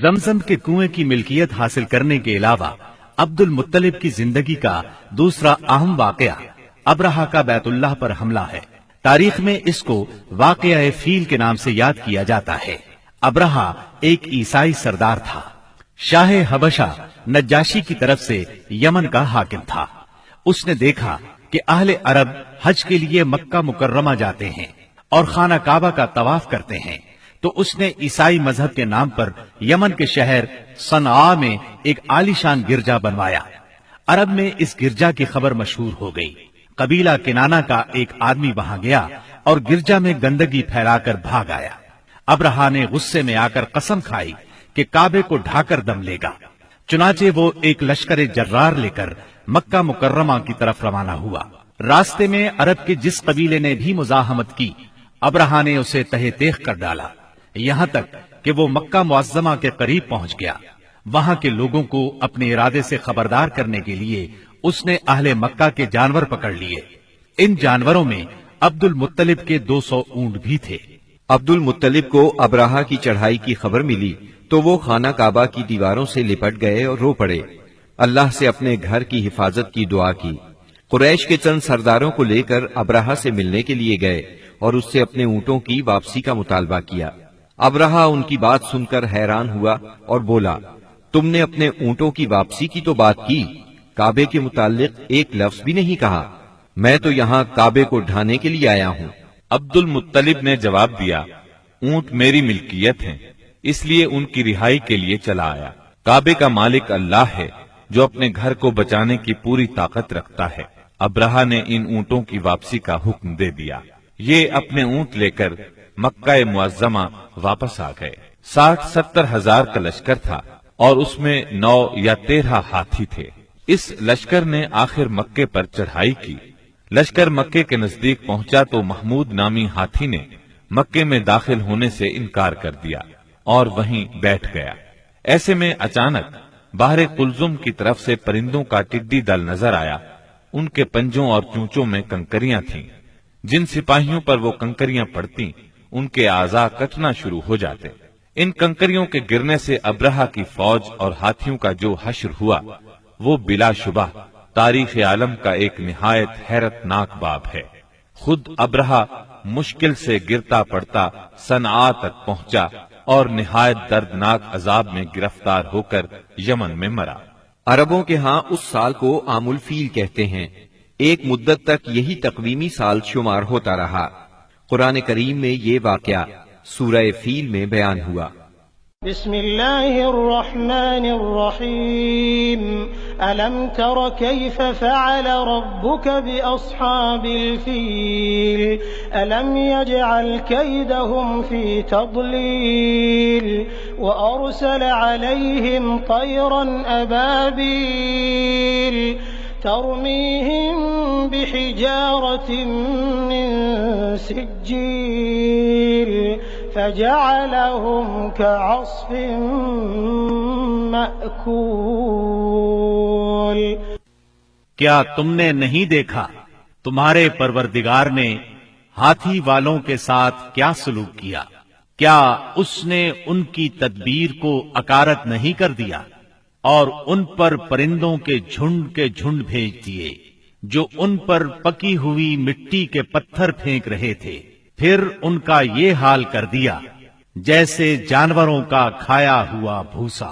زمزم کے کنویں کی ملکیت حاصل کرنے کے علاوہ عبد المطلب کی زندگی کا دوسرا اہم واقعہ ابرہہ کا بیت اللہ پر حملہ ہے۔ تاریخ میں اس کو واقعہ فیل کے نام سے یاد کیا جاتا ہے۔ ابرہہ ایک عیسائی سردار تھا۔ شاہ حبشہ نجاشی کی طرف سے یمن کا حاکم تھا۔ اس نے دیکھا کہ اہل عرب حج کے لیے مکہ مکرمہ جاتے ہیں اور خانہ کعبہ کا طواف کرتے ہیں، تو اس نے عیسائی مذہب کے نام پر یمن کے شہر صنعاء میں ایک عالیشان گرجا بنوایا۔ عرب میں اس گرجا کی خبر مشہور ہو گئی۔ قبیلہ کنانہ کا ایک آدمی وہاں گیا اور گرجا میں گندگی پھیلا کر بھاگ آیا۔ ابرہہ نے غصے میں آ کر قسم کھائی کہ کعبے کو ڈھا کر دم لے گا۔ چنانچہ وہ ایک لشکر جرار لے کر مکہ مکرمہ کی طرف روانہ ہوا۔ راستے میں عرب کے جس قبیلے نے بھی مزاحمت کی، ابرہہ نے اسے تہہ تیغ کر ڈالا، یہاں تک کہ وہ مکہ معظمہ کے قریب پہنچ گیا۔ وہاں کے لوگوں کو اپنے ارادے سے خبردار کرنے کے لیے اس نے اہل مکہ کے جانور پکڑ لیے۔ ان جانوروں میں عبد المطلب کے 200 اونٹ بھی تھے۔ عبد المطلب کو ابرہہ کی چڑھائی کی خبر ملی تو وہ خانہ کعبہ کی دیواروں سے لپٹ گئے اور رو پڑے۔ اللہ سے اپنے گھر کی حفاظت کی دعا کی۔ قریش کے چند سرداروں کو لے کر ابرہہ سے ملنے کے لیے گئے اور اس سے اپنے اونٹوں کی واپسی کا مطالبہ کیا۔ ابرہہ ان کی بات سن کر حیران ہوا اور بولا، تم نے اپنے اونٹوں کی واپسی کی تو بات کی، کعبے کے متعلق ایک لفظ بھی نہیں کہا۔ میں تو یہاں کعبے کو ڈھانے کے لیے آیا ہوں۔ عبد المطلب نے جواب دیا، اونٹ میری ملکیت ہیں، اس لیے ان کی رہائی کے لیے چلا آیا۔ کعبے کا مالک اللہ ہے جو اپنے گھر کو بچانے کی پوری طاقت رکھتا ہے۔ ابرہہ نے ان اونٹوں کی واپسی کا حکم دے دیا۔ یہ اپنے اونٹ لے کر مکہ معظمہ واپس آ گئے۔ 60-70 ہزار کا لشکر تھا اور اس میں 9 یا 13 ہاتھی تھے۔ اس لشکر نے آخر مکے پر چڑھائی کی۔ لشکر مکے کے نزدیک پہنچا تو محمود نامی ہاتھی نے مکے میں داخل ہونے سے انکار کر دیا اور وہیں بیٹھ گیا۔ ایسے میں اچانک باہر کلزم کی طرف سے پرندوں کا ٹڈی دل نظر آیا۔ ان کے پنجوں اور چونچوں میں کنکریاں تھیں۔ جن سپاہیوں پر وہ کنکریاں پڑتی ان کے اعضاء کٹنا شروع ہو جاتے۔ ان کنکریوں کے گرنے سے ابرہہ کی فوج اور ہاتھیوں کا جو حشر ہوا وہ بلا شبہ تاریخ عالم کا ایک نہایت حیرت ناک باب ہے۔ خود ابرہہ مشکل سے گرتا پڑتا صنعاء تک پہنچا اور نہایت دردناک عذاب میں گرفتار ہو کر یمن میں مرا۔ عربوں کے ہاں اس سال کو عام الفیل کہتے ہیں۔ ایک مدت تک یہی تقویمی سال شمار ہوتا رہا۔ قرآن کریم میں یہ واقعہ سورہ فیل میں بیان ہوا۔ بسم اللہ الرحمن الرحیم ألم تر كيف فعل ربك بأصحاب الفيل ألم يجعل كيدهم في تضليل وأرسل عليهم طيرا أبابيل ترميهم بحجارة من سجيل فجعلهم كعصف مأكول۔ کیا تم نے نہیں دیکھا تمہارے پروردگار نے ہاتھی والوں کے ساتھ کیا سلوک کیا؟ کیا اس نے ان کی تدبیر کو اکارت نہیں کر دیا اور ان پر پرندوں کے جھنڈ بھیج دیے جو ان پر پکی ہوئی مٹی کے پتھر پھینک رہے تھے؟ پھر ان کا یہ حال کر دیا جیسے جانوروں کا کھایا ہوا بھوسا۔